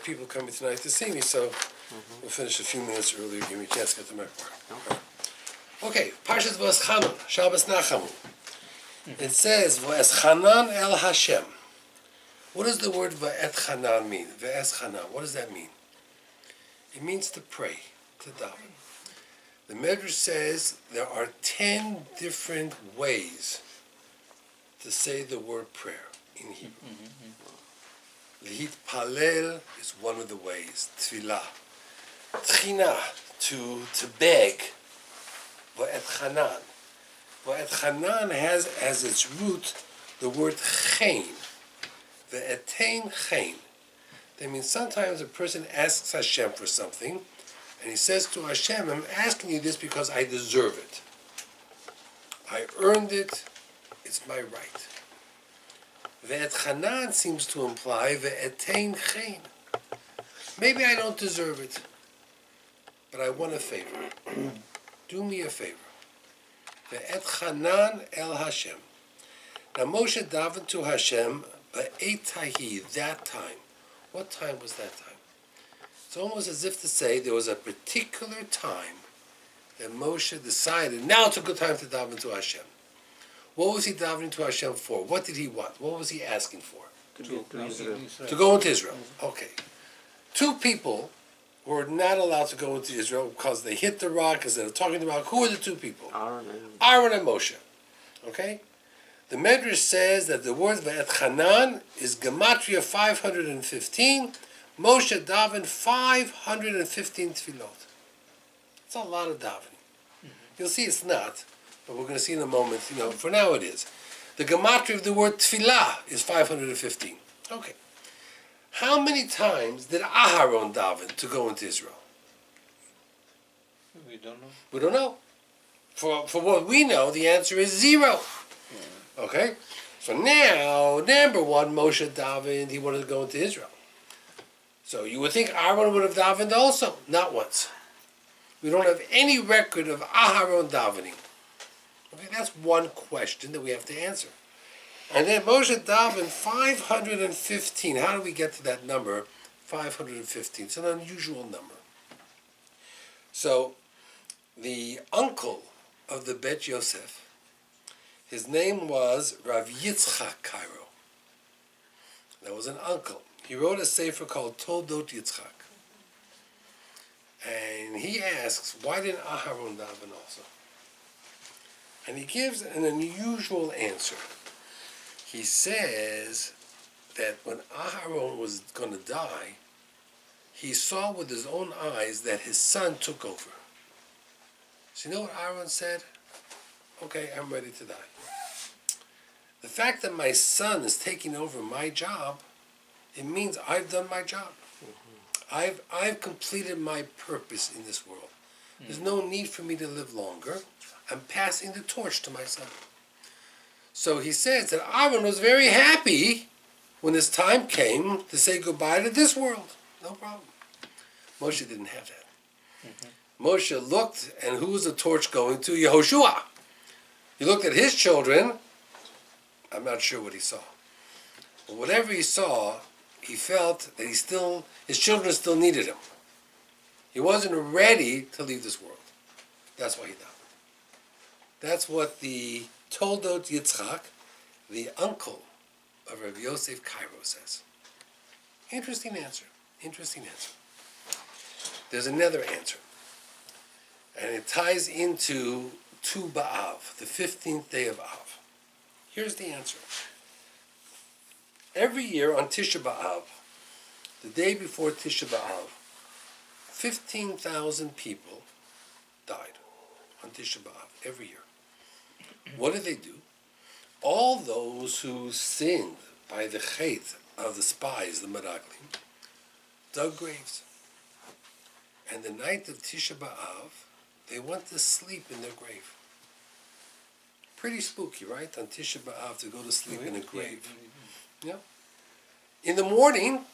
people coming tonight to see me, so we'll finish a few minutes earlier, give me a chance to get the Memoir. Okay, Parshas Vaetchanan, Shabbos Nachamu. It says, Vaetchanan el Hashem. What does the word Vaetchanan mean? Vaetchanan, what does that mean? It means to pray, to daven. The Medrash says there are 10 different ways to say the word prayer in Hebrew. L'hitpalel is one of the ways. Tfilah. Tchina, to beg. Vaetchanan. Vaetchanan has as its root the word chen. Vaetain chen. That means sometimes a person asks Hashem for something, and he says to Hashem, I'm asking you this because I deserve it. I earned it. It's my right. Vaetchanan seems to imply Vaetain chen. Maybe I don't deserve it, but I want a favor. Do me a favor. Vaetchanan el Hashem. Now Moshe davened to Hashem Vaetahi, that time. What time was that time? It's almost as if to say there was a particular time that Moshe decided, now it's a good time to daven to Hashem. What was he davening to Hashem for? What did he want? What was he asking for? To go into Israel. Okay. 2 people were not allowed to go into Israel because they hit the rock instead of talking to the rock. Who are the 2 people? Aaron and Moshe. Okay? The Medrash says that the word Vaetchanan is Gematria 515. Moshe davened 515 tefillot. It's a lot of davening. You'll see it's not, but we're going to see in a moment. For now it is. The Gematria of the word tefillah is 515. Okay. How many times did Aharon daven to go into Israel? We don't know. We don't know. For what we know, the answer is 0. Okay? So now, number 1, Moshe davened, he wanted to go into Israel. So you would think Aaron would have davened also. Not once. We don't have any record of Aharon davening. Okay, that's one question that we have to answer. And then Moshe davened 515. How do we get to that number? 515. It's an unusual number. So, the uncle of the Bet Yosef, his name was Rav Yitzchak Cairo. That was an uncle. He wrote a sefer called Toldot Yitzchak. And he asks, why didn't Aharon daven also? And he gives an unusual answer. He says that when Aharon was going to die, he saw with his own eyes that his son took over. So you know what Aaron said? Okay, I'm ready to die. The fact that my son is taking over my job, it means I've done my job. I've completed my purpose in this world. There's no need for me to live longer. I'm passing the torch to my son. So he says that Aaron was very happy when his time came to say goodbye to this world. No problem. Moshe didn't have that. Moshe looked, and who was the torch going to? Yehoshua. He looked at his children. I'm not sure what he saw. But whatever he saw, he felt that his children still needed him. He wasn't ready to leave this world. That's why he died. That's what the Toldot Yitzchak, the uncle of Rabbi Yosef Cairo, says. Interesting answer. Interesting answer. There's another answer. And it ties into Tu B'Av, the 15th day of Av. Here's the answer. Every year on Tisha B'Av, the day before Tisha B'Av, 15,000 people died on Tisha B'Av every year. What did they do? All those who sinned by the chait of the spies, the Meraglim, dug graves. And the night of Tisha B'Av, they went to sleep in their grave. Pretty spooky, right? On Tisha B'Av to go to sleep in a grave. Yeah. In the morning,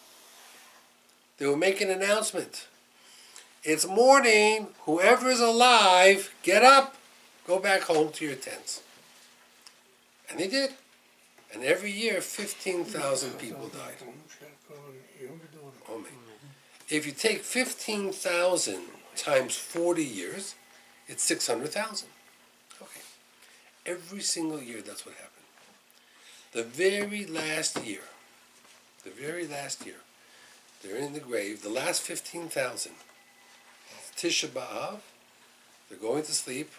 they would make an announcement. It's morning. Whoever is alive, get up. Go back home to your tents. And they did. And every year, 15,000 people died. If you take 15,000 times 40 years, it's 600,000. Okay. Every single year, that's what happened. The very last year, they're in the grave, the last 15,000, Tisha B'Av, they're going to sleep.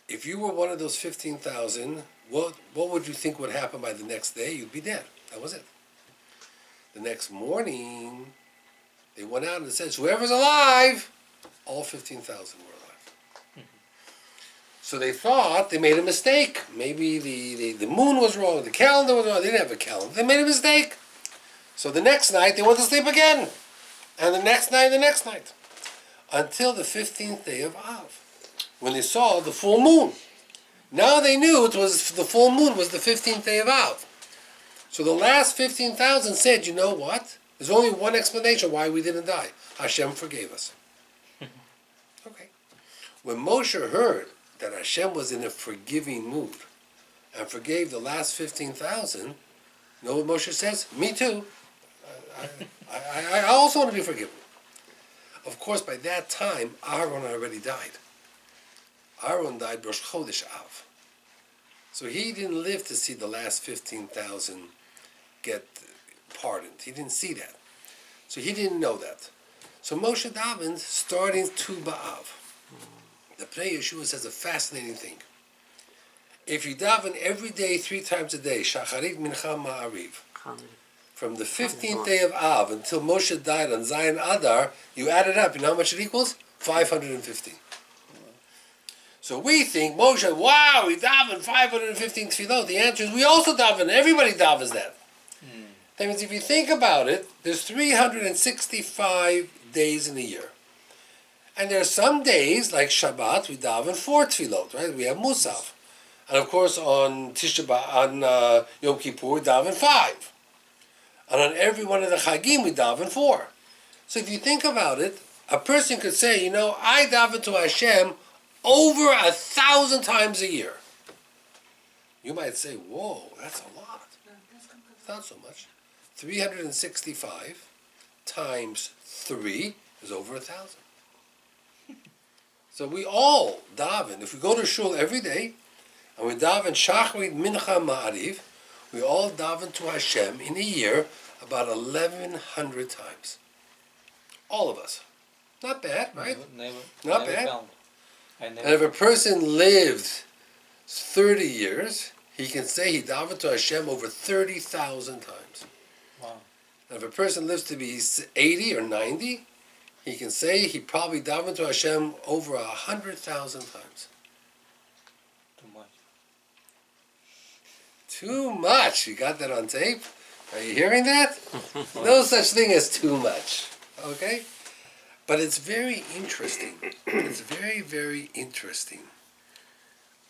If you were one of those 15,000, what would you think would happen by the next day? You'd be dead. That was it. The next morning, they went out and it says, whoever's alive, all 15,000 were alive. So they thought they made a mistake. Maybe the moon was wrong, the calendar was wrong. They didn't have a calendar. They made a mistake. So the next night, they went to sleep again. And the next night. Until the 15th day of Av, when they saw the full moon. Now they knew it was the full moon was the 15th day of Av. So the last 15,000 said, you know what? There's only one explanation why we didn't die. Hashem forgave us. Okay. When Moshe heard that Hashem was in a forgiving mood and forgave the last 15,000, you know what Moshe says? Me too. I also want to be forgiven. Of course, by that time, Aaron already died. Aaron died Rosh Chodesh Av. So he didn't live to see the last 15,000 get pardoned. He didn't see that. So he didn't know that. So Moshe davened starting Tu B'Av. The Pnei Yeshua says a fascinating thing. If you daven every day 3 times a day, Shacharit, Mincha, Ma'ariv, from the 15th day of Av until Moshe died on Zayin Adar, you add it up. You know how much it equals? 515. So we think, Moshe, wow, he davened 515 tefillot. The answer is we also daven. Everybody davens that. That means if you think about it, there's 365 days in a year. And there are some days, like Shabbat, we daven 4 tefillot, right? We have Musaf. And of course, on Tisha B'Av, on Yom Kippur, we daven 5. And on every one of the Chagim, we daven 4. So if you think about it, a person could say, I daven to Hashem over 1,000 times a year. You might say, whoa, that's a lot. It's not so much. 365 times 3 is over 1,000. So we all daven. If we go to shul every day, and we daven Shachrit, Mincha, Ma'ariv, we all daven to Hashem in a year about 1,100 times. All of us. Not bad, right? Not bad. And if a person lived 30 years, he can say he davened to Hashem over 30,000 times. Wow. And if a person lives to be 80 or 90, he can say he probably davened to Hashem over 100,000 times. Too much. Too much. You got that on tape? Are you hearing that? No such thing as too much. Okay? But it's very interesting. It's very, very interesting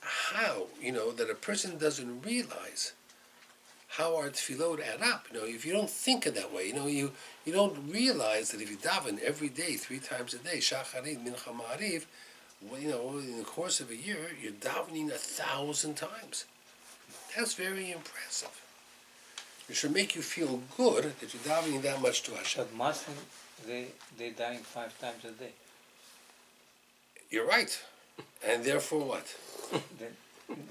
how, that a person doesn't realize how our tefillot add up. If you don't think of that way, you don't realize that if you daven every day, 3 times a day, Shacharit, Mincha, Ma'ariv, in the course of a year, you're davening 1,000 times. That's very impressive. It should make you feel good that you're davening that much to Hashem. But Muslims, they dying 5 times a day. You're right. And therefore what?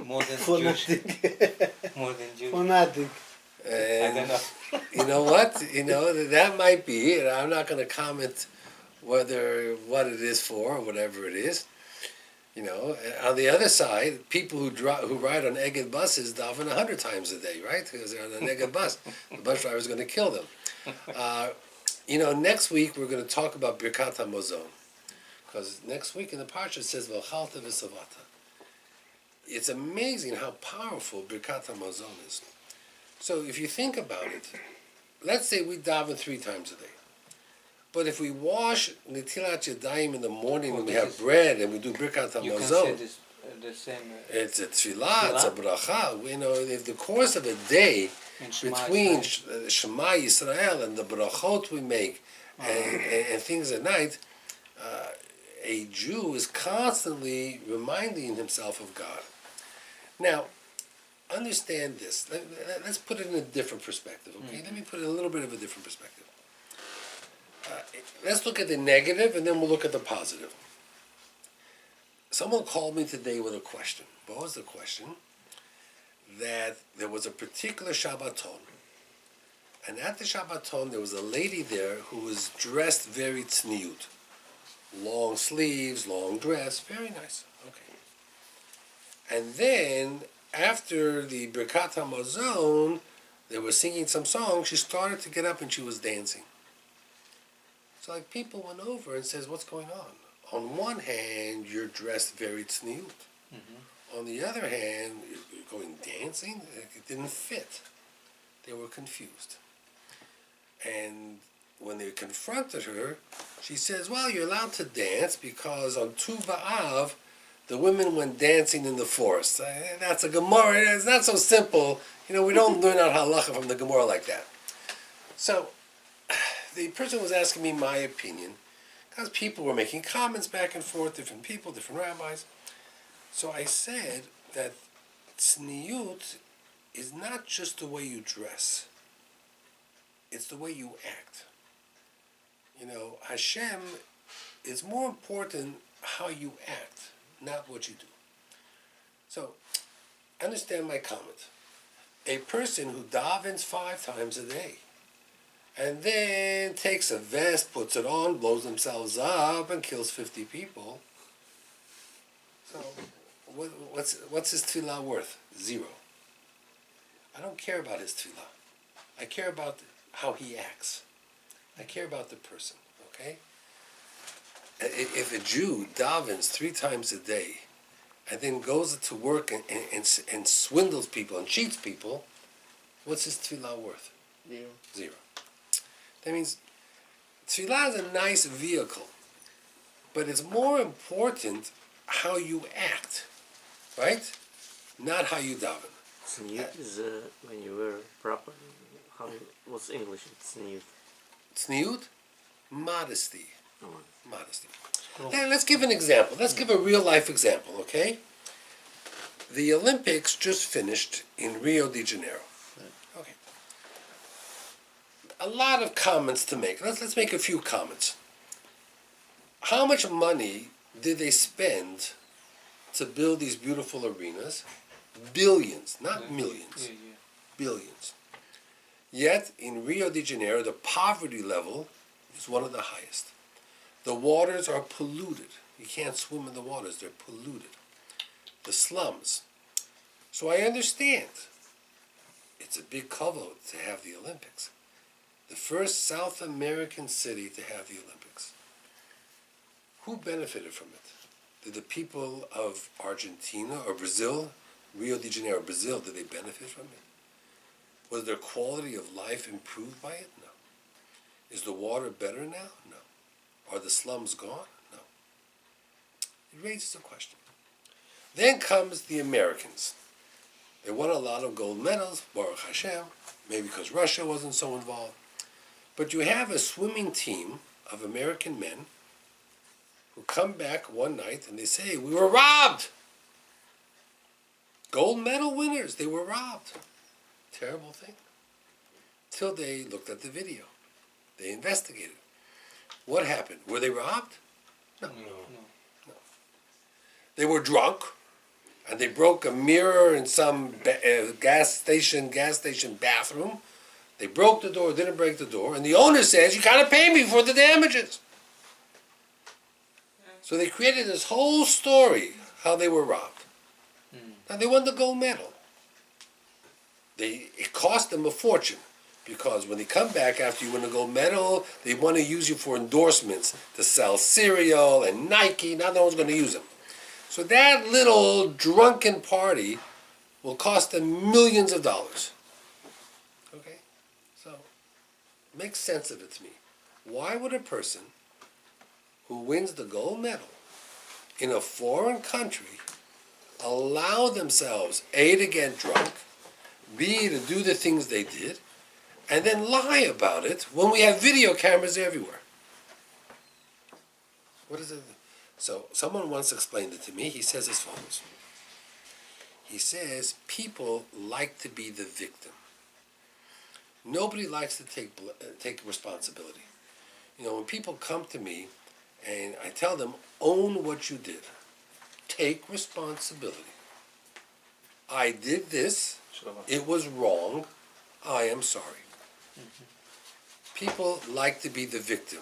More than Jewish. More than Jewish. Fanatic. I don't know. You know what? That might be, and I'm not going to comment what it is for or whatever it is. On the other side, people who ride on Egged buses daven 100 times a day, right? Because they're on an Egged bus. The bus driver is going to kill them. Next week we're going to talk about Birkat HaMazon. Because next week in the Parasha it says, V'chalta v'savata. It's amazing how powerful Birkat HaMazon is. So if you think about it, let's say we daven 3 times a day. But if we wash Netilat Yadayim in the morning and we have bread and we do Birkat HaMazon, you can say this, the same. It's a tefillah, it's a bracha. If the course of a day between Shema Yisrael and the brachot we make and things at night, a Jew is constantly reminding himself of God. Now, understand this. Let's put it in a different perspective, okay? Let me put it in a little bit of a different perspective. let's look at the negative and then we'll look at the positive. Someone called me today with a question. What was the question? That there was a particular Shabbaton. And at the Shabbaton, there was a lady there who was dressed very tzniut. Long sleeves, long dress, very nice. Okay. And then, after the Birkat HaMazon, they were singing some songs, she started to get up and she was dancing. So like people went over and says, what's going on? On one hand, you're dressed very tzniut. Mm-hmm. On the other hand, you're going dancing. It didn't fit. They were confused. And when they confronted her, she says, well, you're allowed to dance because on Tu B'Av, the women went dancing in the forest. That's a Gemara. It's not so simple. You know, we don't learn out halacha from the Gemara like that. So the person was asking me my opinion because people were making comments back and forth, different people, different rabbis. So I said that tzniut is not just the way you dress. It's the way you act. You know, Hashem is more important how you act, not what you do. So, understand my comment. A person who davens 5 times a day and then takes a vest, puts it on, blows themselves up, and kills 50 people. So, what's his tefillah worth? 0. I don't care about his tefillah. I care about how he acts. I care about the person, okay? If a Jew davens 3 times a day and then goes to work and swindles people and cheats people, what's his tefillah worth? 0. That means tefillah is a nice vehicle, but it's more important how you act, right? Not how you daven. Tzniut is when you wear proper. What's English? Tzniut. Tzniut? Modesty. Oh. Modesty. Now, let's give an example. Let's give a real life example, okay? The Olympics just finished in Rio de Janeiro. Okay. A lot of comments to make. Let's make a few comments. How much money did they spend to build these beautiful arenas? Billions, not millions. Billions. Yet, in Rio de Janeiro, the poverty level is one of the highest. The waters are polluted. You can't swim in the waters. They're polluted. The slums. So I understand. It's a big kavod to have the Olympics. The first South American city to have the Olympics. Who benefited from it? Did the people of Argentina or Brazil, Rio de Janeiro, Brazil, did they benefit from it? Was their quality of life improved by it? No. Is the water better now? No. Are the slums gone? No. It raises a question. Then comes the Americans. They won a lot of gold medals, Baruch Hashem, maybe because Russia wasn't so involved. But you have a swimming team of American men who come back one night and they say, we were robbed. Gold medal winners, they were robbed. Terrible thing. Till they looked at the video. They investigated. What happened? Were they robbed? No. They were drunk, and they broke a mirror in some gas station bathroom. They broke the door, didn't break the door, and the owner says, you gotta pay me for the damages. So they created this whole story how they were robbed. Now they won the gold medal. It cost them a fortune because when they come back after you win a gold medal, they want to use you for endorsements to sell cereal and Nike. Now no one's going to use them. So that little drunken party will cost them millions of dollars. Okay? So, make sense of it to me. Why would a person who wins the gold medal in a foreign country allow themselves, A, to get drunk, B, to do the things they did, and then lie about it when we have video cameras everywhere? What is it? So someone once explained it to me. He says as follows. He says people like to be the victim. Nobody likes to take responsibility. You know, when people come to me and I tell them, own what you did. Take responsibility. I did this. It was wrong. I am sorry. People like to be the victim.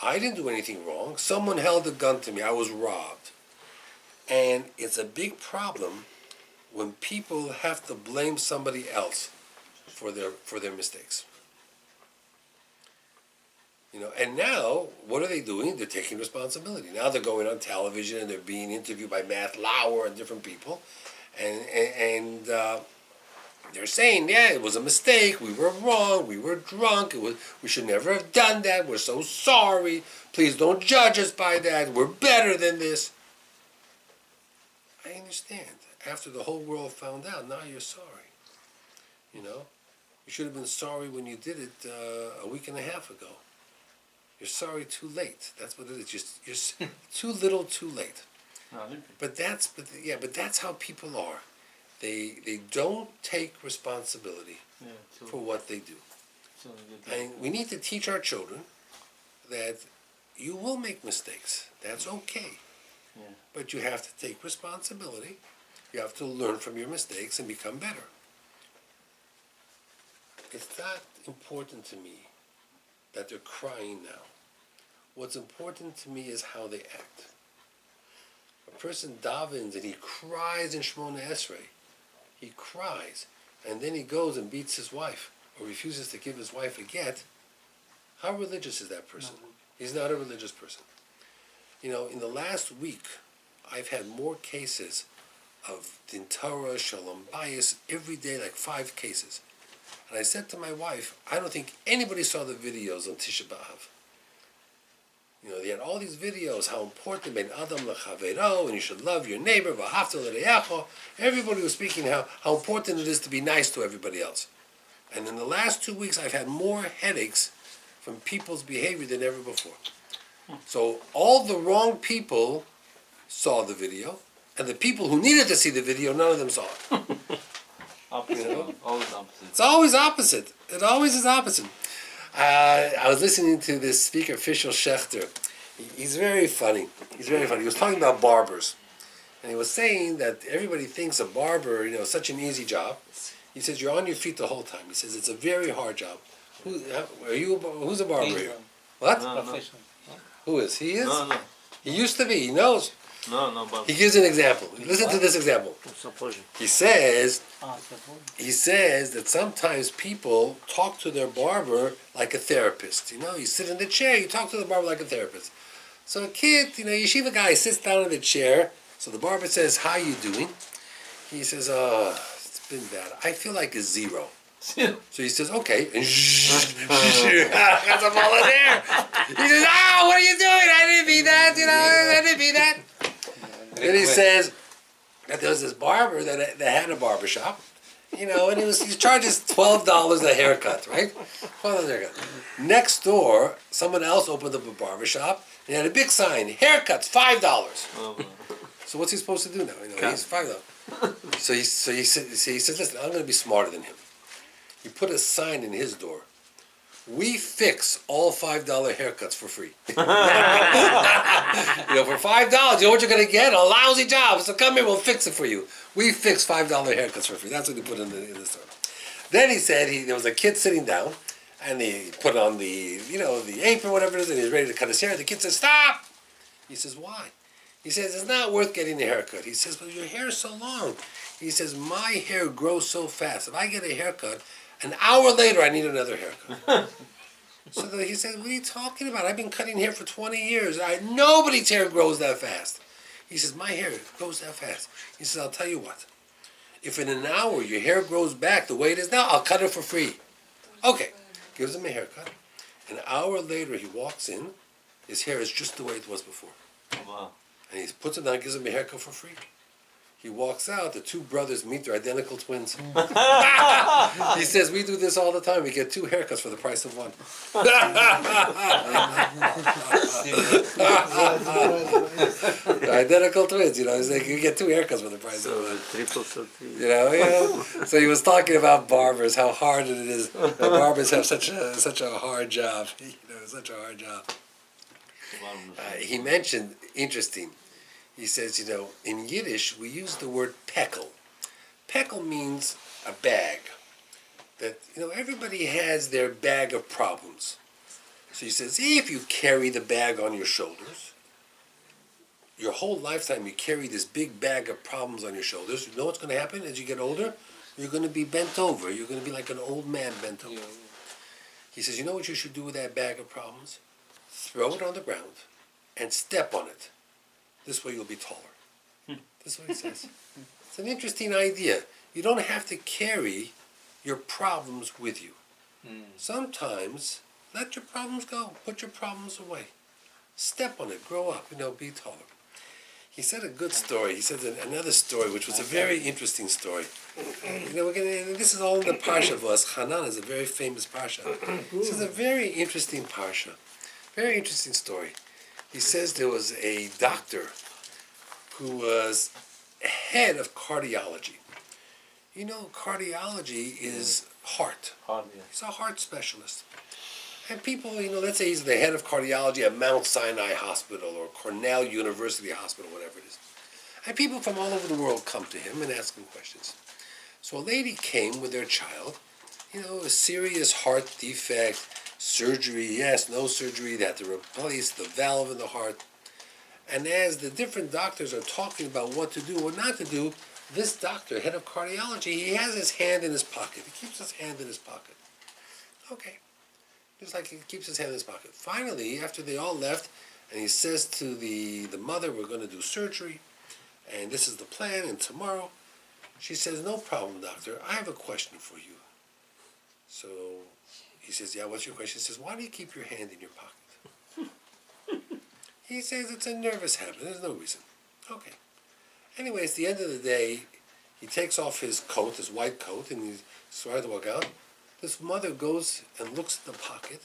I didn't do anything wrong. Someone held a gun to me. I was robbed. And it's a big problem when people have to blame somebody else for their mistakes. You know, and now, what are they doing? They're taking responsibility. Now they're going on television and they're being interviewed by Matt Lauer and different people. And they're saying, yeah, it was a mistake. We were wrong. We were drunk. We should never have done that. We're so sorry. Please don't judge us by that. We're better than this. I understand. After the whole world found out, now you're sorry. You know? You should have been sorry when you did it a week and a half ago. You're sorry too late. That's what it is. You're too little, too late. But that's how people are. They don't take responsibility for what they do. And we need to teach our children that you will make mistakes. That's okay. But you have to take responsibility. You have to learn from your mistakes and become better. It's not important to me that they're crying now. What's important to me is how they act. A person davens and he cries in Shemona Esrei. He cries, and then he goes and beats his wife, or refuses to give his wife a get. How religious is that person? He's not a religious person. You know, in the last week, I've had more cases of Din Torah, Shalom Bayis, every day, like 5 cases. And I said to my wife, I don't think anybody saw the videos on Tisha B'Av. You know, they had all these videos, how important ben Adam lechavero, and you should love your neighbor, v'ahavta l'reacho. Everybody was speaking how important it is to be nice to everybody else. And in the last 2 weeks, I've had more headaches from people's behavior than ever before. So all the wrong people saw the video, and the people who needed to see the video, none of them saw it. Opposite. You know? Always opposite. It's always opposite. It always is opposite. I was listening to this speaker, Fischel Schechter. He's very funny. He's very funny. He was talking about barbers. And he was saying that everybody thinks a barber, you know, is such an easy job. He says, you're on your feet the whole time. He says, it's a very hard job. Who's a barber here? What? No. Who is? He is? No. He used to be. He knows. No, but He gives an example. Listen to this example. He says that sometimes people talk to their barber like a therapist. You know, you sit in the chair, you talk to the barber like a therapist. So a kid, you know, yeshiva guy sits down in the chair. So the barber says, "How you doing?" He says, "Oh, it's been bad. I feel like a 0." So he says, "Okay." And got the ball in there. He says, "Ah, what are you doing? I didn't mean that. You know, I didn't mean that." Then he says that there was this barber that had a barber shop, you know, and he charges $12 a haircut, right? $12 a haircut. Next door, someone else opened up a barber shop and he had a big sign: haircuts $5. So what's he supposed to do now? You know, he's $5. So he says, listen, I'm going to be smarter than him. He put a sign in his door: we fix all $5 haircuts for free. You know, for $5, you know what you're going to get? A lousy job. So come here, we'll fix it for you. We fix $5 haircuts for free. That's what he put in the store. Then he said there was a kid sitting down, and he put on the apron, whatever it is, and he's ready to cut his hair. The kid says, "Stop!" He says, "Why?" He says, "It's not worth getting a haircut." He says, "But your hair is so long." He says, "My hair grows so fast. If I get a haircut, an hour later, I need another haircut." So he said, "What are you talking about? I've been cutting hair for 20 years. Nobody's hair grows that fast." He says, "My hair grows that fast." He says, "I'll tell you what. If in an hour your hair grows back the way it is now, I'll cut it for free." Okay. Gives him a haircut. An hour later, he walks in. His hair is just the way it was before. wow. And he puts it down, gives him a haircut for free. He walks out, the 2 brothers meet, they're identical twins. He says, "We do this all the time. We get 2 haircuts for the price of 1. Identical twins, you know. He's like, you get 2 haircuts for the price of 1. Triple thirty. You know. So he was talking about barbers, how hard it is. The barbers have such a hard job. You know. was such a hard job. He mentioned, interesting, he says, in Yiddish we use the word pekel. Pekel means a bag. That, everybody has their bag of problems. So he says, if you carry the bag on your shoulders, your whole lifetime you carry this big bag of problems on your shoulders, you know what's going to happen as you get older? You're going to be bent over. You're going to be like an old man bent over. He says, you know what you should do with that bag of problems? Throw it on the ground and step on it. This way you'll be taller. That's what he says. It's an interesting idea. You don't have to carry your problems with you. Sometimes, let your problems go. Put your problems away. Step on it. Grow up. Be taller. He said a good story. He said another story, which was a very interesting story. This is all in the Parasha of Vaetchanan. Is a very famous Parasha. This is a very interesting Parasha. Very interesting story. He says there was a doctor who was head of cardiology. Cardiology is heart. He's a heart specialist. And people, let's say he's the head of cardiology at Mount Sinai Hospital or Cornell University Hospital, whatever it is. And people from all over the world come to him and ask him questions. So a lady came with their child, a serious heart defect, surgery, yes, no surgery, they had to replace the valve in the heart. And as the different doctors are talking about what to do or not to do, this doctor, head of cardiology, he has his hand in his pocket. He keeps his hand in his pocket. Okay. Just like he keeps his hand in his pocket. Finally, after they all left, and he says to the mother, we're going to do surgery, and this is the plan, and tomorrow, she says, no problem, doctor, I have a question for you. So he says, yeah, what's your question? He says, why do you keep your hand in your pocket? He says, it's a nervous habit, there's no reason. Okay. Anyway, at the end of the day, he takes off his coat, his white coat, and he's starting to walk out. This mother goes and looks in the pocket,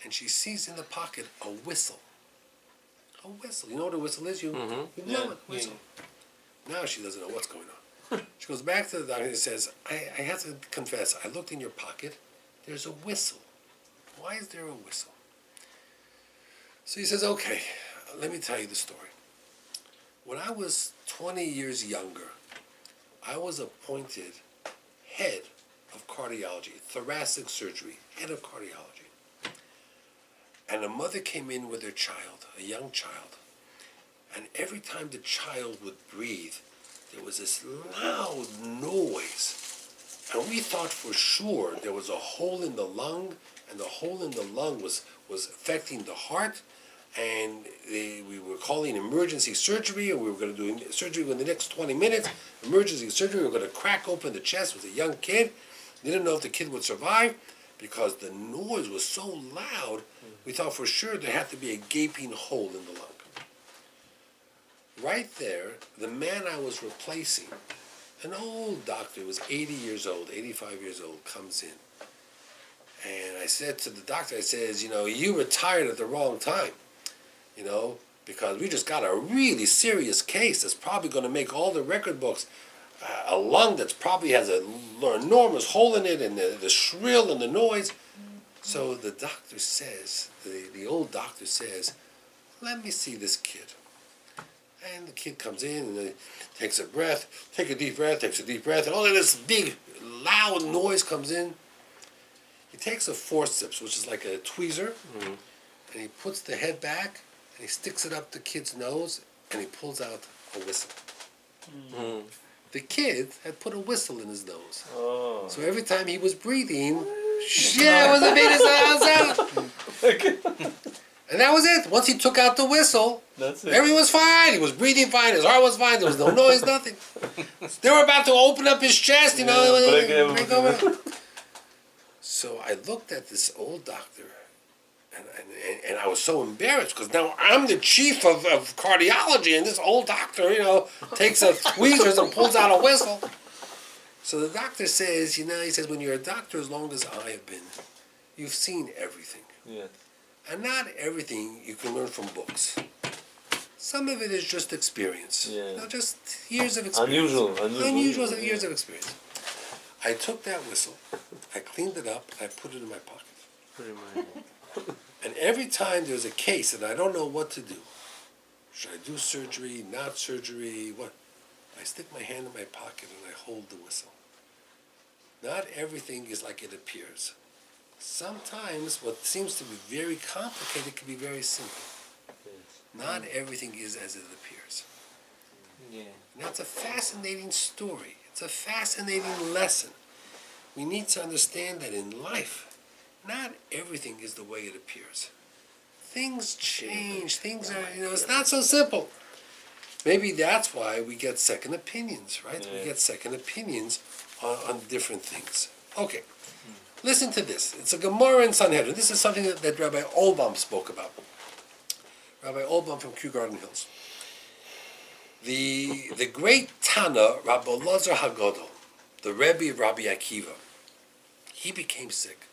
and she sees in the pocket a whistle. A whistle. You know what a whistle is? You know it. Whistle. Now she doesn't know what's going on. She goes back to the doctor and says, I have to confess, I looked in your pocket. There's a whistle. Why is there a whistle? So he says, okay, let me tell you the story. When I was 20 years younger, I was appointed head of cardiology, thoracic surgery, head of cardiology. And a mother came in with her child, a young child, and every time the child would breathe, there was this loud noise. And we thought for sure there was a hole in the lung, and the hole in the lung was affecting the heart, and we were calling emergency surgery, and we were going to do surgery within the next 20 minutes. Emergency surgery, we were going to crack open the chest with a young kid. They didn't know if the kid would survive because the noise was so loud, we thought for sure there had to be a gaping hole in the lung. Right there, the man I was replacing, an old doctor, was 80 years old, 85 years old, comes in. And I said to the doctor, I says, you retired at the wrong time. Because we just got a really serious case that's probably going to make all the record books. A lung that probably has an enormous hole in it, and the shrill and the noise. So the doctor says, the old doctor says, let me see this kid. And the kid comes in and takes a breath, takes a deep breath, and all of this big, loud noise comes in. He takes a forceps, which is like a tweezer, and he puts the head back, and he sticks it up the kid's nose, and he pulls out a whistle. The kid had put a whistle in his nose. Oh. So every time he was breathing, it was a big sound. And that was it. Once he took out the whistle, everything was fine. He was breathing fine. His heart was fine. There was no noise, nothing. They were about to open up his chest, break over. So I looked at this old doctor, and I was so embarrassed because now I'm the chief of cardiology, and this old doctor, takes a tweezers and pulls out a whistle. So the doctor says, he says, when you're a doctor as long as I have been, you've seen everything. Yeah. And not everything you can learn from books. Some of it is just experience. Yeah. Just years of experience. Unusual years of experience. I took that whistle, I cleaned it up, I put it in my pocket. And every time there's a case and I don't know what to do, should I do surgery, not surgery, what? I stick my hand in my pocket and I hold the whistle. Not everything is like it appears. Sometimes what seems to be very complicated can be very simple. Not everything is as it appears. Yeah. And that's a fascinating story. It's a fascinating lesson. We need to understand that in life, not everything is the way it appears. Things change. Things are, it's not so simple. Maybe that's why we get second opinions, right? Yeah. We get second opinions on different things. Okay, listen to this. It's a Gemara in Sanhedrin. This is something that Rabbi Olbaum spoke about. Rabbi Olbaum from Kew Garden Hills. The great Tana, Rabbi Elazar Hagodol, the Rebbe of Rabbi Akiva, he became sick.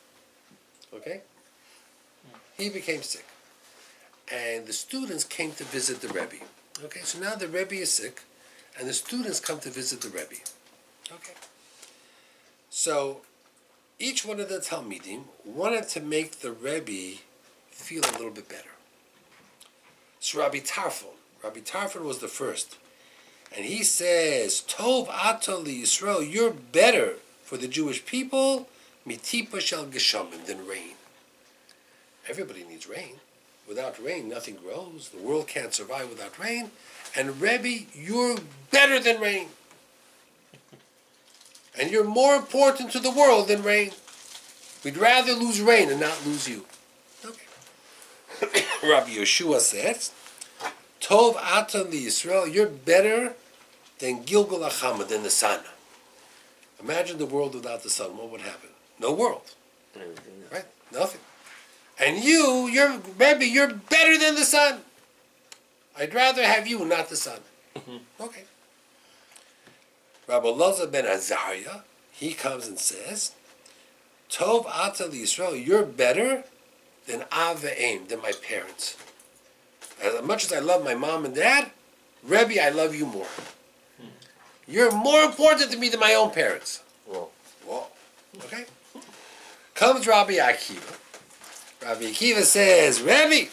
Okay? He became sick. And the students came to visit the Rebbe. Okay, so now the Rebbe is sick, and the students come to visit the Rebbe. Okay. So, each one of the Talmidim wanted to make the Rebbe feel a little bit better. So Rabbi Tarfon was the first. And he says, Tov ato li Yisrael, you're better for the Jewish people, mitipa shel geshamim, than rain. Everybody needs rain. Without rain, nothing grows. The world can't survive without rain. And Rebbe, you're better than rain. And you're more important to the world than rain. We'd rather lose rain and not lose you. Okay. Rabbi Yeshua says, Tov ata li Yisrael, you're better than Gilgal Achama, than the sun. Imagine the world without the sun. What would happen? No world. Right? Nothing. And you're Rebbe, you're better than the sun. I'd rather have you, not the sun. Okay. Rabbi Elazar ben Azariah, he comes and says, Tov ata li Yisrael, you're better than Av ve'em, than my parents. As much as I love my mom and dad, Rebbe, I love you more. You're more important to me than my own parents. Whoa. Okay? Comes Rabbi Akiva. Rabbi Akiva says, Rebbe,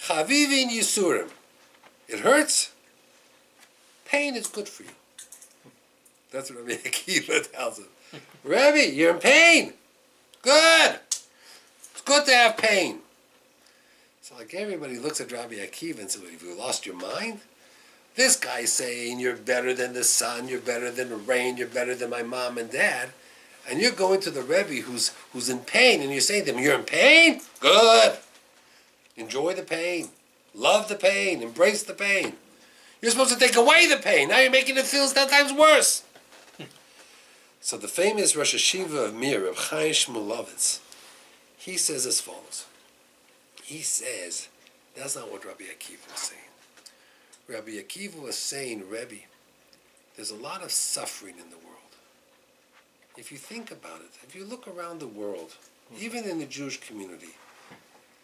Chavivin Yisurim. It hurts. Pain is good for you. That's what Rabbi Akiva tells him. Rebbe, you're in pain. Good. It's good to have pain. So like everybody looks at Rabbi Akiva and says, have you lost your mind? This guy's saying you're better than the sun, you're better than the rain, you're better than my mom and dad. And you're going to the Rebbe who's in pain, and you're saying to him, you're in pain? Good. Enjoy the pain. Love the pain. Embrace the pain. You're supposed to take away the pain. Now you're making it feel 10 times worse. So the famous Rosh Hashiva of Mir, Reb Chaim Shmulevitz, he says as follows. He says, that's not what Rabbi Akiva was saying. Rabbi Akiva was saying, Rebbe, there's a lot of suffering in the world. If you think about it, if you look around the world, even in the Jewish community,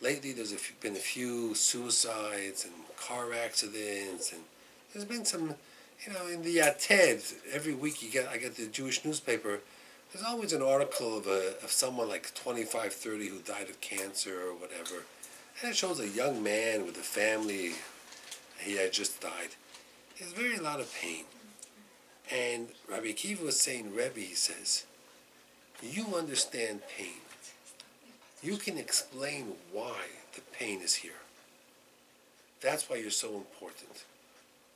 lately there's been a few suicides and car accidents, and there's been some, in the Yated, every week I get the Jewish newspaper, there's always an article of someone like 25, 30 who died of cancer or whatever, and it shows a young man with a family, he had just died. There's very lot of pain. And Rabbi Akiva was saying, Rebbe, he says, you understand pain. You can explain why the pain is here. That's why you're so important.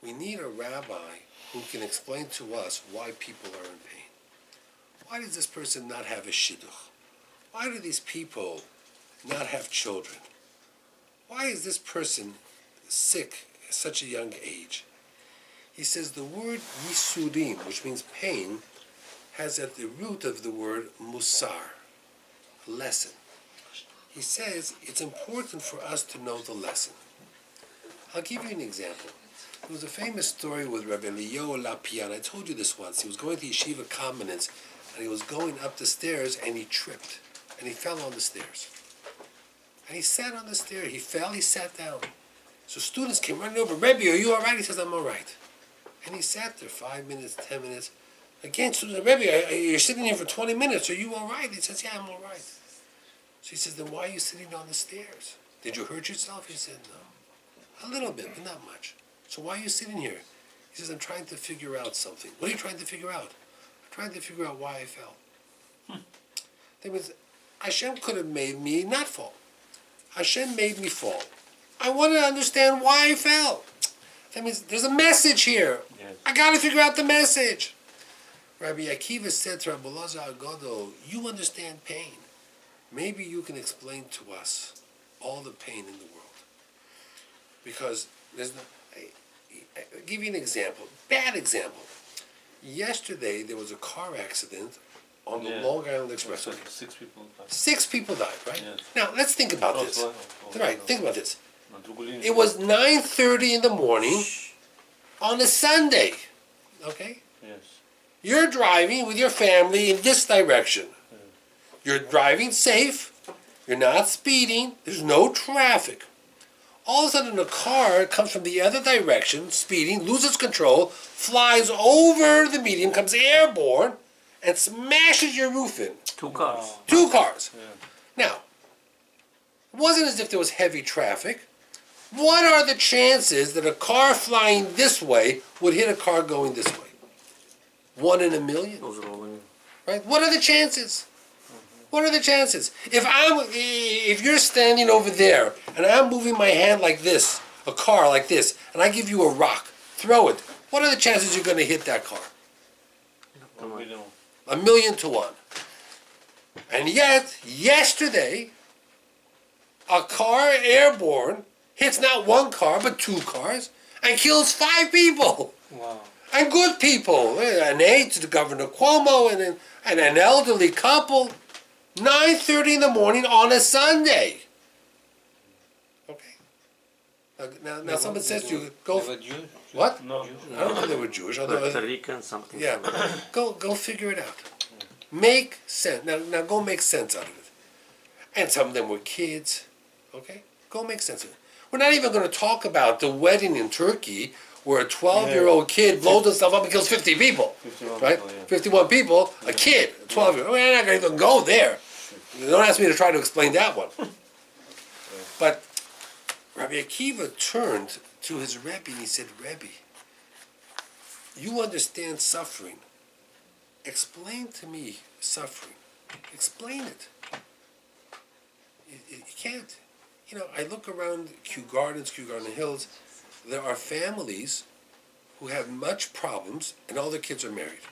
We need a rabbi who can explain to us why people are in pain. Why does this person not have a shidduch? Why do these people not have children? Why is this person sick at such a young age? He says the word yisurim, which means pain, has at the root of the word musar, lesson. He says it's important for us to know the lesson. I'll give you an example. There was a famous story with Rabbi Leo Lapian. I told you this once. He was going to Yeshiva Commons, and he was going up the stairs, and he tripped, and he fell on the stairs. And he sat on the stairs. He fell, he sat down. So students came running over. Rebbe, are you all right? He says, I'm all right. And he sat there 5 minutes, 10 minutes. Again, students, Rebbe, you're sitting here for 20 minutes. Are you all right? He says, yeah, I'm all right. So he says, then why are you sitting on the stairs? Did you hurt yourself? He said, no. A little bit, but not much. So why are you sitting here? He says, I'm trying to figure out something. What are you trying to figure out? I'm trying to figure out why I fell. That means Hashem could have made me not fall. Hashem made me fall. I want to understand why I fell. That means there's a message here. Yes. I got to figure out the message. Rabbi Akiva said to Rabbi Elazar Agodo, you understand pain. Maybe you can explain to us all the pain in the world. Because there's no... I'll give you an example. Bad example. Yesterday, there was a car accident on the Long Island Expressway. 6 people died. 6 people died, right? Yes. Now, let's think about this. Right, think about this. It It was 9:30 in the morning on a Sunday, okay? Yes. You're driving with your family in this direction. You're driving safe. You're not speeding. There's no traffic. All of a sudden, a car comes from the other direction, speeding, loses control, flies over the median, comes airborne, and smashes your roof in. 2 cars. 2 cars. Yeah. Now, it wasn't as if there was heavy traffic. What are the chances that a car flying this way would hit a car going this way? 1 in a million. Those are all in. Right? What are the chances? What are the chances? If you're standing over there and I'm moving my hand like this, a car like this, and I give you a rock, throw it. What are the chances you're going to hit that car? We don't. 1,000,000 to 1. And yet, yesterday, a car airborne hits not 1 car but 2 cars and kills 5 people. Wow. And good people. An aide to Governor Cuomo and an elderly couple. 9:30 in the morning on a Sunday. Okay. Now someone says to you, go. They were Jewish? What? No. I don't know if they were Jewish. Although, Puerto Rican, something. yeah. Go figure it out. Make sense. Now go make sense out of it. And some of them were kids. Okay? Go make sense of it. We're not even going to talk about the wedding in Turkey where a 12-year-old kid blows himself up and kills 50 people. 51 Right? people, yeah. 51 people, a kid, a 12-year-old. We're not going to even go there. Don't ask me to try to explain that one. But Rabbi Akiva turned to his Rebbe and he said, Rebbe, you understand suffering. Explain to me suffering. Explain it. You can't. You know, I look around Kew Gardens, Kew Garden Hills. There are families who have much problems and all their kids are married.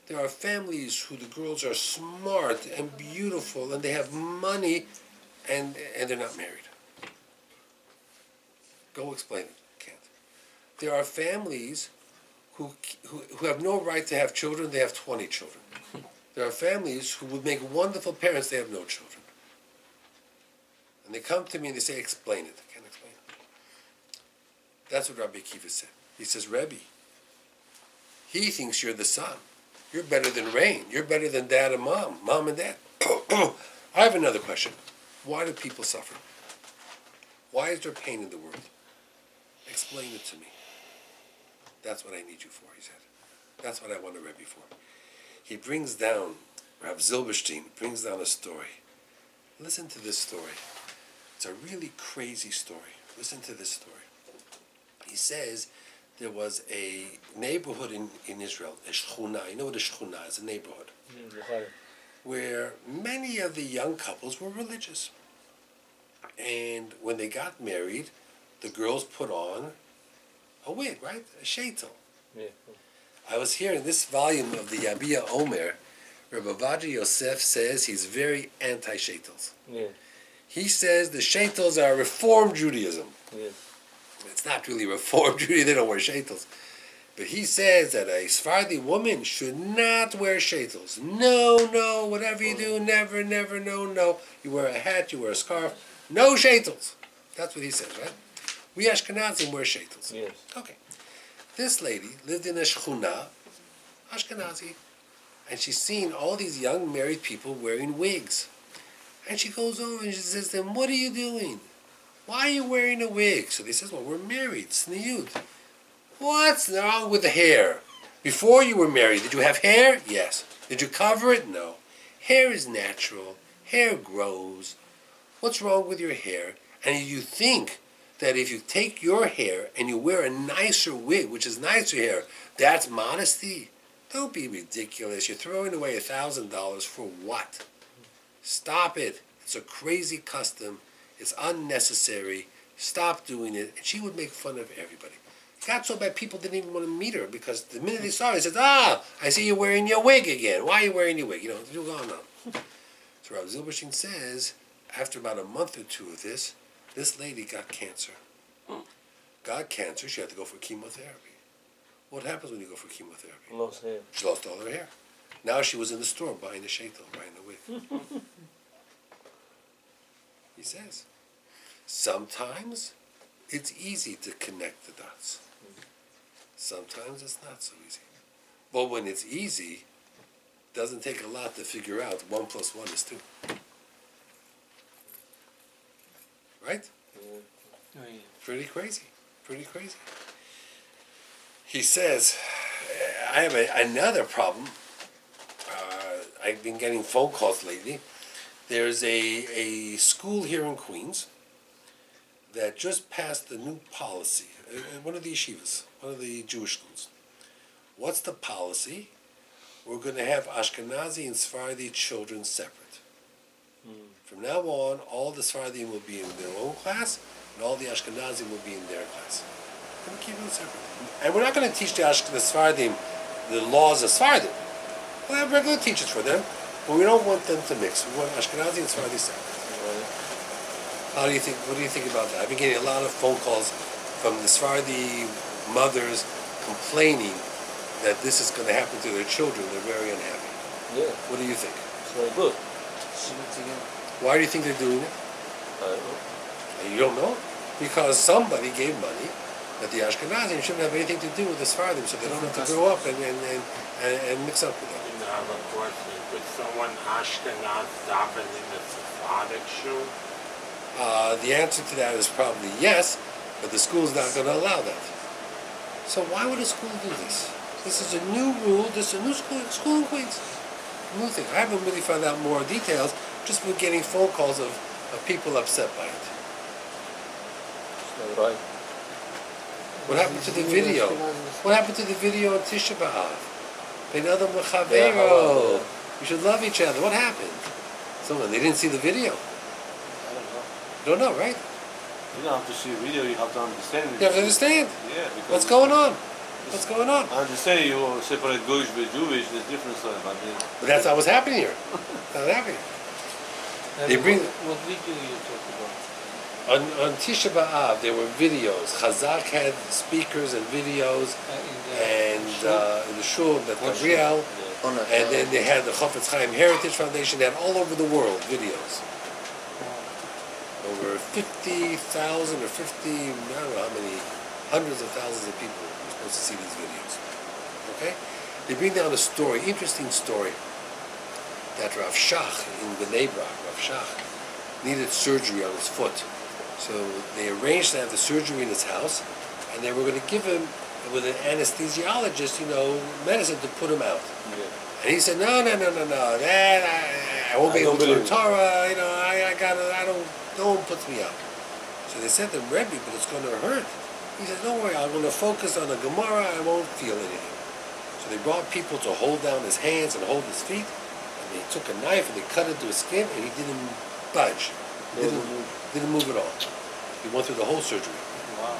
There are families who the girls are smart and beautiful and they have money and they're not married. Go explain it. Can't. There are families who have no right to have children, they have 20 children. There are families who would make wonderful parents, they have no children. And they come to me and they say, explain it. I can't explain it. That's what Rabbi Akiva said. He says, Rebbe, he thinks you're the son. You're better than rain. You're better than dad and mom and dad. I have another question. Why do people suffer? Why is there pain in the world? Explain it to me. That's what I need you for, he said. That's what I want a Rebbe for. He brings down, Rav Zilberstein brings down a story. Listen to this story. It's a really crazy story. Listen to this story. He says there was a neighborhood in Israel, a shchuna. You know what a shchuna is, a neighborhood, where many of the young couples were religious. And when they got married, the girls put on a wig, right? A sheitel. Yeah. I was here in this volume of the Yabia Omer, Rabbi Vaji Yosef says he's very anti-sheitels. Yeah. He says the sheitels are Reform Judaism. Yeah. It's not really Reform Judaism, they don't wear sheitels. But he says that a Sephardi woman should not wear sheitels. No, whatever you do, never, no. You wear a hat, you wear a scarf, no sheitels. That's what he says, right? We Ashkenazim wear sheitels. Yes. Okay. This lady lived in a shchuna, Ashkenazi, and she's seen all these young married people wearing wigs. And she goes over and she says to them, what are you doing? Why are you wearing a wig? So they says, well, we're married, tzniut. What's wrong with the hair? Before you were married, did you have hair? Yes. Did you cover it? No. Hair is natural. Hair grows. What's wrong with your hair? And you think that if you take your hair and you wear a nicer wig, which is nicer hair, that's modesty? Don't be ridiculous. You're throwing away $1,000 for what? Stop it. It's a crazy custom. It's unnecessary. Stop doing it. And she would make fun of everybody. It got so bad people didn't even want to meet her because the minute they saw her, they said, I see you wearing your wig again. Why are you wearing your wig? What's going on? So Rav Zilberstein says, after about a month or two of this lady got cancer. Got cancer, she had to go for chemotherapy. What happens when you go for chemotherapy? Lost hair. She lost all her hair. Now she was in the store buying the shaitel, buying the wig. He says, sometimes it's easy to connect the dots. Sometimes it's not so easy. But when it's easy, it doesn't take a lot to figure out 1 + 1 is 2. Right? Oh, yeah. Pretty crazy. Pretty crazy. He says, I have another problem. I've been getting phone calls lately. There's a school here in Queens that just passed a new policy. One of the yeshivas, one of the Jewish schools. What's the policy? We're going to have Ashkenazi and Sephardi children separate. From now on, all the Sephardim will be in their own class, and all the Ashkenazim will be in their class. We're going to keep them separate. And we're not going to teach the Sephardim the laws of Sephardim. We'll have regular teachers for them, but we don't want them to mix. We want Ashkenazi and Sephardi separate. How do you think? What do you think about that? I've been getting a lot of phone calls from the Sephardi mothers complaining that this is going to happen to their children. They're very unhappy. Yeah. What do you think? It's very good. Why do you think they're doing it? I don't know. You don't know? Because somebody gave money that the Ashkenazim shouldn't have anything to do with the Sephardim, so they don't have to grow up and mix up with them. I have a question. Could someone Ashkenaz daven in a Sephardic shul? The answer to that is probably yes, but the school's not going to allow that. So why would a school do this? This is a new rule. This is a new school in Queens. New thing. I haven't really found out more details. Just been getting phone calls of people upset by it. It's not right. What happened to the video? What happened to the video on Tisha B'Av? Ben Adam L'Chavero. We should love each other. What happened? They didn't see the video. I don't know. You don't know, right? You don't have to see a video, you have to understand it. You have to understand. Yeah, because What's going on? What's going on? I understand you separate Jewish with Jewish, there's different stuff. I mean, But that's not what's happening here. That's not happening. They bring What video you talk about? on Tisha B'Av there were videos. Chazak had speakers and videos, and in the shul that Gabriel, and then they had the Chofetz Chaim Heritage Foundation. They had all over the world videos. Over 50,000 or 50, I don't know how many, hundreds of thousands of people were supposed to see these videos. Okay? They bring down a story, interesting story, that Rav Shach in Bnei Brak, Rav Shach, needed surgery on his foot. So they arranged to have the surgery in his house, and they were going to give him, with an anesthesiologist, medicine to put him out. Yeah. And he said, no, that, I won't be able to learn Torah, no one puts me out. So they said to him, Rabbi, but it's going to hurt. He said, don't worry, I'm going to focus on the Gemara, I won't feel anything. So they brought people to hold down his hands and hold his feet, and they took a knife and they cut into his skin, and he didn't budge. Didn't move at all. He went through the whole surgery. wow.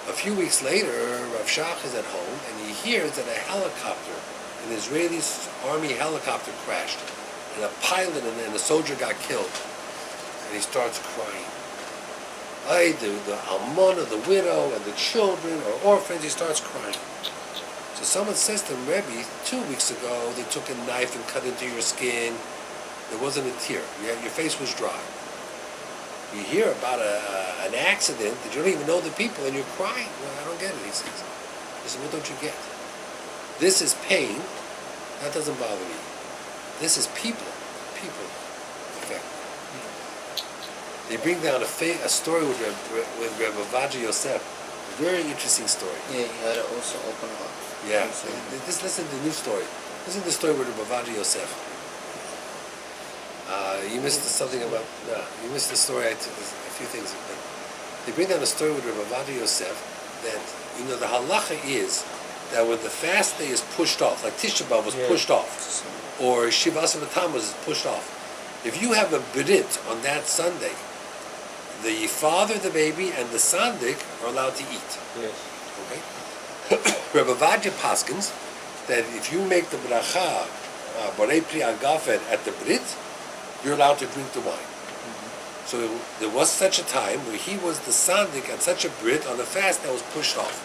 A few weeks later, Rav Shach is at home, and he hears that a helicopter, an Israeli army helicopter crashed, and a pilot and a soldier got killed. And he starts crying. The almana, the widow, and the children are orphans. He starts crying. So someone says to him, Rebbe, 2 weeks ago, they took a knife and cut into your skin. There wasn't a tear. Your face was dry. You hear about an accident that you don't even know the people, and you're crying. Well, I don't get it, he says. He says, what don't you get? This is pain. That doesn't bother me. This is people. People affect. They bring down a story with Rabbi Vaetchanan Yosef. A very interesting story. Yeah, he had also open heart. Yeah. Listen to the new story. Listen to the story with Rabbi Vaetchanan Yosef. You missed something about. No, you missed the story. There's a few things. But they bring down a story with Rabbi Yosef that the halacha is that when the fast day is pushed off, like Tisha B'av was pushed off, or Shiva Asar B'Tammuz is pushed off. If you have a brit on that Sunday, the father, the baby, and the sandik are allowed to eat. Yes. Okay. Rabbi Vaetchanan paskins that if you make the bracha Borei Pri Agafen at the brit, you're allowed to drink the wine. So there was such a time where he was the sandik at such a brit on a fast that was pushed off.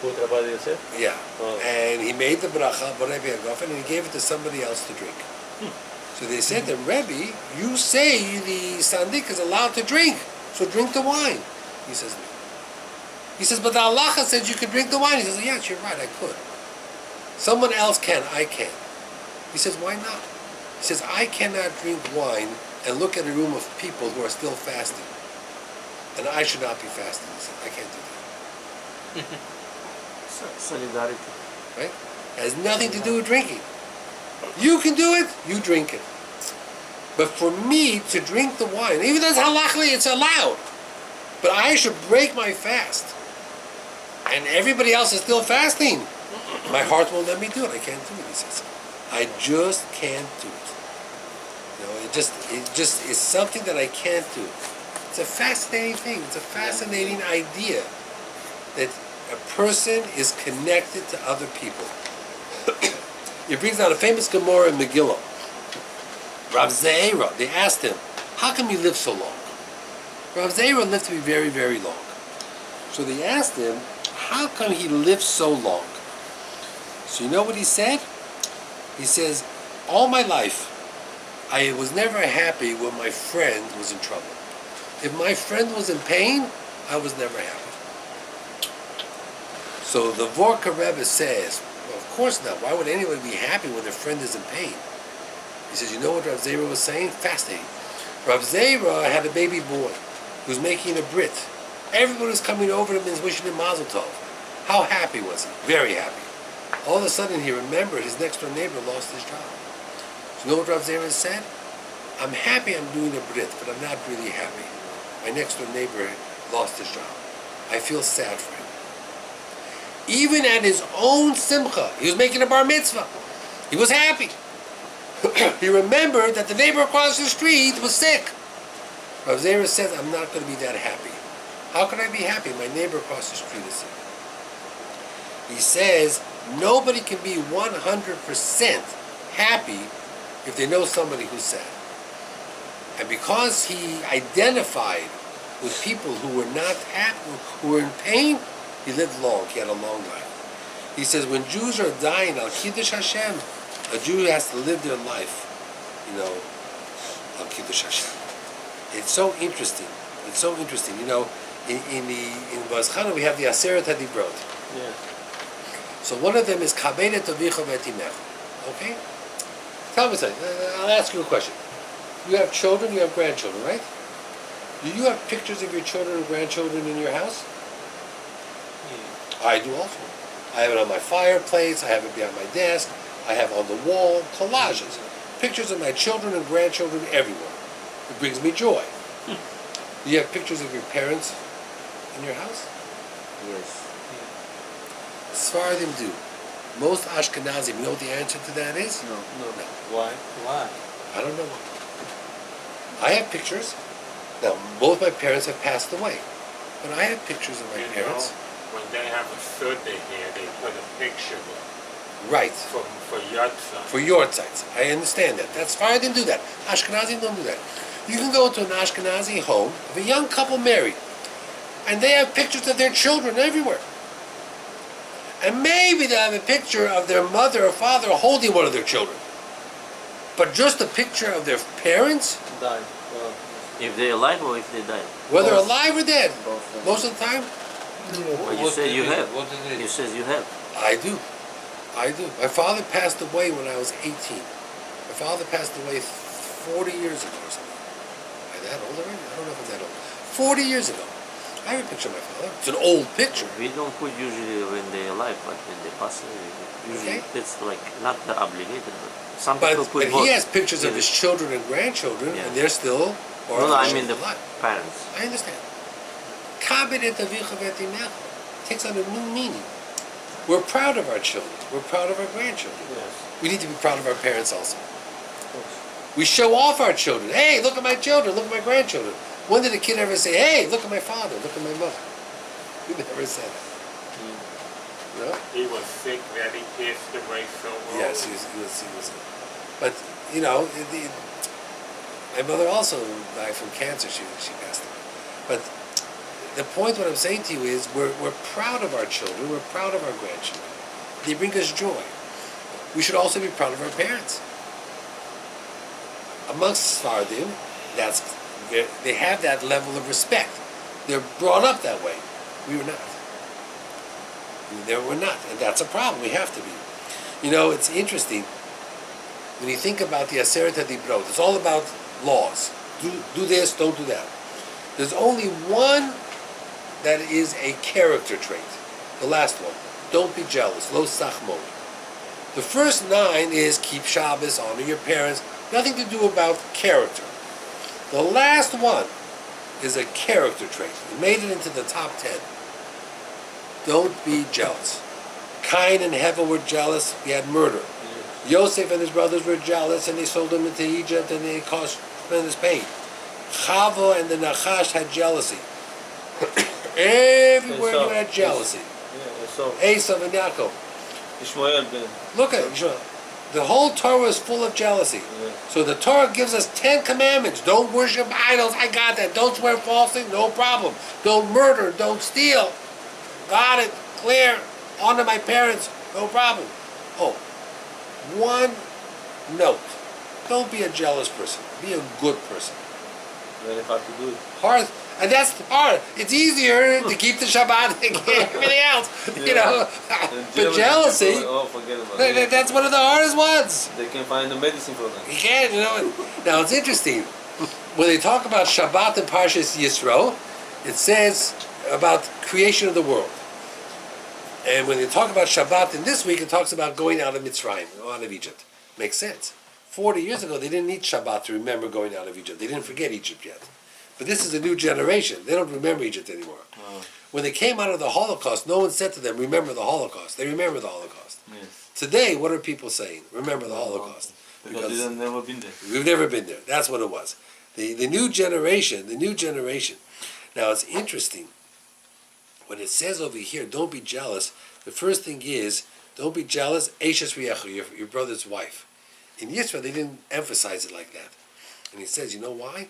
Who Rabbi Yosef? Yeah. Oh. And he made the bracha Borei Pri Agafen and he gave it to somebody else to drink. So they said to Rabbi, you say the sandik is allowed to drink, so drink the wine. He says, no. He says, but the halacha says you could drink the wine. He says, yes, you're right, I could. Someone else can, I can't. He says, why not? He says, I cannot drink wine and look at a room of people who are still fasting. And I should not be fasting. He said, I can't do that. Solidarity. Right? It has nothing to do with drinking. You can do it, you drink it. But for me to drink the wine, even though it's halachically it's allowed, but I should break my fast. And everybody else is still fasting. My heart won't let me do it. I can't do it, he says. I just can't do it. It just is something that I can't do. It's a fascinating thing. It's a fascinating idea that a person is connected to other people. It brings down a famous Gemara in Megillah. Rav Zeira, they asked him, how come you live so long? Rav Zeira lived to be very, very long. So they asked him, how come he lived so long? So you know what he said? He says, all my life, I was never happy when my friend was in trouble. If my friend was in pain, I was never happy. So the Vorka Rebbe says, well, of course not. Why would anyone be happy when their friend is in pain? He says, you know what Rav Zeira was saying? Fascinating. Rav Zeira had a baby boy who was making a brit. Everyone was coming over to him and wishing him mazel tov. How happy was he? Very happy. All of a sudden he remembered his next door neighbor lost his job. So you know what Rav Zeira said? I'm happy I'm doing a brit, but I'm not really happy. My next door neighbor lost his job. I feel sad for him. Even at his own simcha, he was making a bar mitzvah. He was happy. He remembered that the neighbor across the street was sick. Rav Zeira says, I'm not going to be that happy. How can I be happy? My neighbor across the street is sick. He says, nobody can be 100% happy if they know somebody who's sad. And because he identified with people who were not happy, who were in pain, he lived long. He had a long life. He says, when Jews are dying, al Kiddush Hashem, a Jew has to live their life, al Kiddush Hashem. It's so interesting. It's so interesting. In Vaetchanan we have the Aseret HaDibrot. Yeah. So one of them is Kabedet Avicha V'Timecha. Okay? Tell me something. I'll ask you a question. You have children, you have grandchildren, right? Do you have pictures of your children and grandchildren in your house? I do also. I have it on my fireplace, I have it behind my desk, I have on the wall, collages. Pictures of my children and grandchildren everywhere. It brings me joy. Do you have pictures of your parents in your house? Yes. Sfaradim do. Most Ashkenazim, you know what the answer to that is? No. Why? I don't know why. I have pictures. Now, both my parents have passed away. But I have pictures of my parents. When they have a Suda here, they put a picture Right. for Yotza. For your sites. I understand that. That's fine. I didn't do that. Ashkenazim don't do that. You can go to an Ashkenazi home of a young couple married, and they have pictures of their children everywhere. And maybe they have a picture of their mother or father holding one of their children. But just a picture of their parents, Died. Well, If they're alive or if they died. whether Both. alive or dead, Both. most of the time, But you said you have. You said you have. I do. My father passed away when I was 18. My father passed away 40 years ago or something. Am I that old already? I don't know if I'm that old. 40 years ago. I have a picture of my father. It's an old picture. We don't put usually when they're alive, but when they pass away, usually Okay. it's like not the obligated, but some But, people put but both. he has pictures of Yeah. his children and grandchildren, Yeah. and they're still, or No, I mean the alive. parents. I understand. Kabed et avicha v'et imecha takes on a new meaning. We're proud of our children. We're proud of our grandchildren. Yes. We need to be proud of our parents also. Of course. We show off our children. Hey, look at my children. Look at my grandchildren. When did a kid ever say, hey, look at my father. Look at my mother? We never said that. No? He was sick that he passed away so early. Yes, he was. But, you know, my mother also died from cancer. She passed away. But the point, what I'm saying to you is, we're proud of our children. We're proud of our grandchildren. They bring us joy. We should also be proud of our parents. Amongst Sfardim, they have that level of respect. They're brought up that way. We were not. We're not, and that's a problem. We have to be. You know, it's interesting when you think about the Aseret HaDibrot. It's all about laws. Do this, don't do that. There's only one that is a character trait. The last one. Don't be jealous. Lo sachmon. The first 9 is keep Shabbos, honor your parents. Nothing to do about character. The last one is a character trait. It made it into the top 10. Don't be jealous. Cain and Hevel were jealous. He had murder. Yosef and his brothers were jealous, and they sold him into Egypt, and they caused tremendous pain. Chava and the Nachash had jealousy. Everywhere you had jealousy. Yeah, so Esav and Yaakov. Ishmael ben. Look at it. The whole Torah is full of jealousy. Yeah. So the Torah gives us 10 commandments. Don't worship idols. I got that. Don't swear falsely. No problem. Don't murder. Don't steal. Got it. Clear. Honor my parents. No problem. Oh, one note. Don't be a jealous person. Be a good person. Very hard to do it. Hard. And that's hard. It's easier to keep the Shabbat than everything else. You know. But jealousy, Oh, forget about it. that's one of the hardest ones. They can find the medicine for them. You can't, you know. Now it's interesting. When they talk about Shabbat in Parshas Yisro, it says about creation of the world. And when they talk about Shabbat in this week, it talks about going out of Mitzrayim, out of Egypt. Makes sense. 40 years ago, they didn't need Shabbat to remember going out of Egypt. They didn't forget Egypt yet. But this is a new generation. They don't remember Egypt anymore. Oh. When they came out of the Holocaust, no one said to them, remember the Holocaust. They remember the Holocaust. Yes. Today, what are people saying? Remember the Holocaust. Because they've never been there. We've never been there. That's what it was. The new generation. Now, it's interesting. When it says over here, don't be jealous, the first thing is, don't be jealous, Eishes Riyecha, your brother's wife. In Yisrael, they didn't emphasize it like that. And he says, you know why?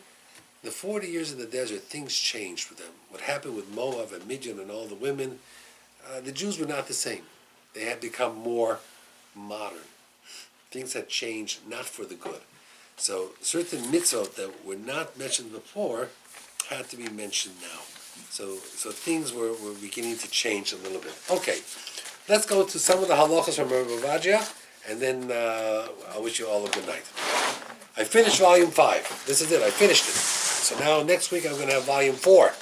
The 40 years in the desert, things changed with them. What happened with Moab and Midian and all the women, the Jews were not the same. They had become more modern. Things had changed, not for the good. So certain mitzvot that were not mentioned before had to be mentioned now. So things were beginning to change a little bit. Okay, let's go to some of the halachas from Rabbi Vadia, and then I wish you all a good night. I finished volume 5. This is it. I finished it. So now next week I'm going to have volume 4.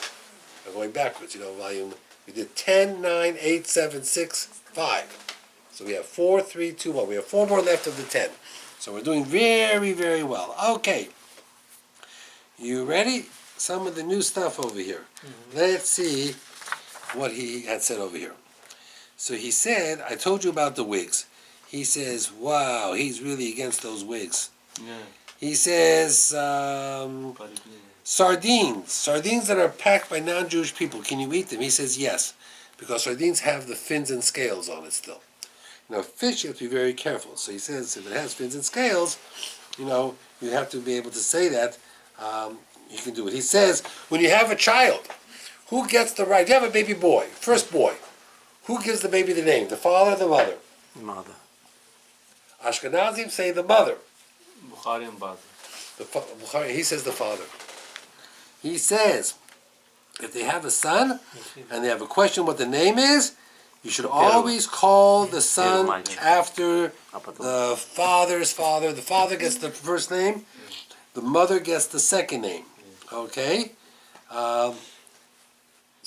I'm going backwards. We did 10, 9, 8, 7, 6, 5. So we have 4, 3, 2, 1. We have 4 more left of the 10. So we're doing very, very well. Okay. You ready? Some of the new stuff over here. Mm-hmm. Let's see what he had said over here. So he said, I told you about the wigs. He says, wow, he's really against those wigs. Yeah. He says, sardines that are packed by non-Jewish people, can you eat them? He says yes, because sardines have the fins and scales on it still. Now fish, you have to be very careful. So he says, if it has fins and scales, you have to be able to say that. You can do it. He says, when you have a child, who gets the right? You have a baby boy, first boy. Who gives the baby the name? The father or the mother? Mother. Ashkenazim say the mother. Bukhari and Baz. He says the father. He says, if they have a son and they have a question what the name is, you should always call the son after the father's father. The father gets the first name, the mother gets the second name. Okay?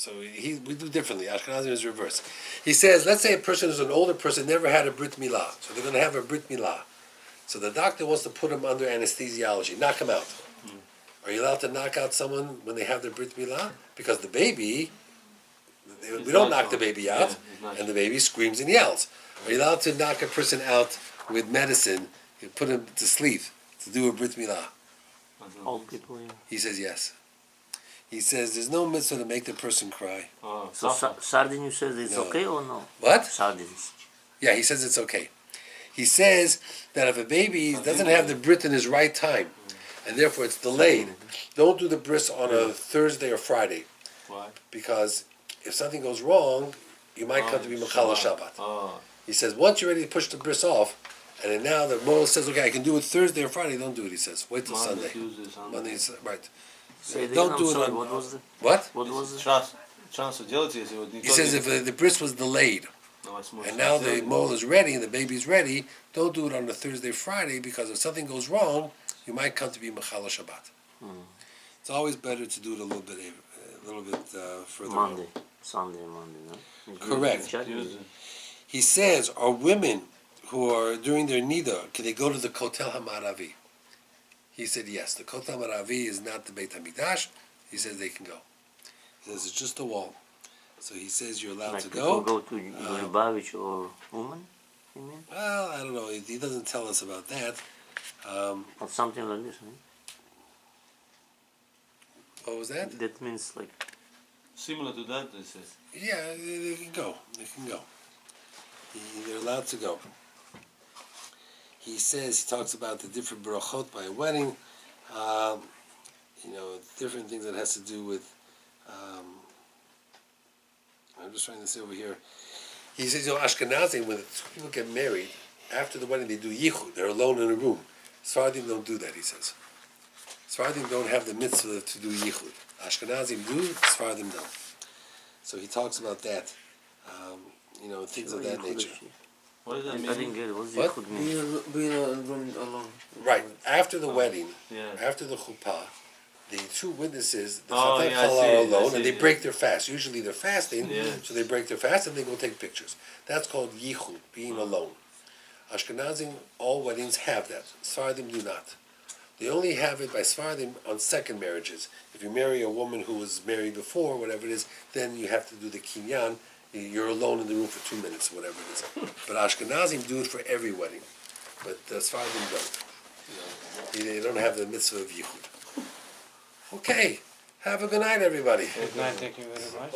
So we do differently. Ashkenazim is reverse. He says, let's say a person who's an older person never had a Brit Milah, so they're going to have a Brit Milah. So the doctor wants to put him under anesthesiology, knock him out. Are you allowed to knock out someone when they have their Brit Milah? Because the baby, we don't knock the baby out, and the baby screams and yells. Are you allowed to knock a person out with medicine, you put him to sleep, to do a Brit Milah? Old people, yeah. He says yes. He says there's no mitzvah to make the person cry. So sardine, you said it's No. okay or no? What? Sardines. Yeah, he says it's okay. He says that if a baby doesn't have the brit in his right time, and therefore it's delayed, don't do the bris on a Thursday or Friday. Why? Because if something goes wrong, you might come to be Mechala Shabbat. He says once you're ready to push the bris off, and then now the Moel says, okay, I can do it Thursday or Friday, don't do it, he says. Wait till Monday, Sunday. Tuesday, Sunday. Monday, right. Say it Don't again, do I'm it sorry, on... what was the... What? What was it? Chance to делать, если вот He says if the bris was delayed, and now the mole is ready and the baby's ready, don't do it on a Thursday, Friday, because if something goes wrong, you might come to be Mechala Shabbat. It's always better to do it a little bit further Monday. on. Sunday, Monday, no? Correct. Tuesday. He says, are women who are doing their nida, can they go to the Kotel HaMaravi? He said yes. The Kotel HaMaravi is not the Beit HaMikdash. He says they can go. He says it's just a wall. So he says you're allowed Like to people go. go to Lubavitch or woman, you mean? Well, I don't know. He doesn't tell us about that. Or something like this, right? What was that? That means like... Similar to that, it says. Yeah, they can go. They can go. They're allowed to go. He says, he talks about the different brachot by a wedding, different things that has to do with, I'm just trying to say over here. He says, Ashkenazim, when people get married, after the wedding they do yichud, they're alone in a room. Sephardim don't do that, he says. Sephardim don't have the mitzvah to do yichud. Ashkenazim do, Sephardim don't. So he talks about that, things of that nature. What does that I mean? didn't get it. What does What? yichud mean? Being alone. Right, after the wedding, Yeah. after the chuppah, the two witnesses, the Oh, Chatan yeah, I Chal see are it, I alone, see and they it. break their fast. Usually they're fasting, Yeah. so they break their fast and they go take pictures. That's called yichud, being alone. Ashkenazim, all weddings have that. Sephardim do not. They only have it by Sephardim on second marriages. If you marry a woman who was married before, whatever it is, then you have to do the kinyan. You're alone in the room for 2 minutes, whatever it is. But Ashkenazim do it for every wedding. But Sephardim don't. They don't have the mitzvah of yichud. Okay. Have a good night, everybody. Good night, thank you very much.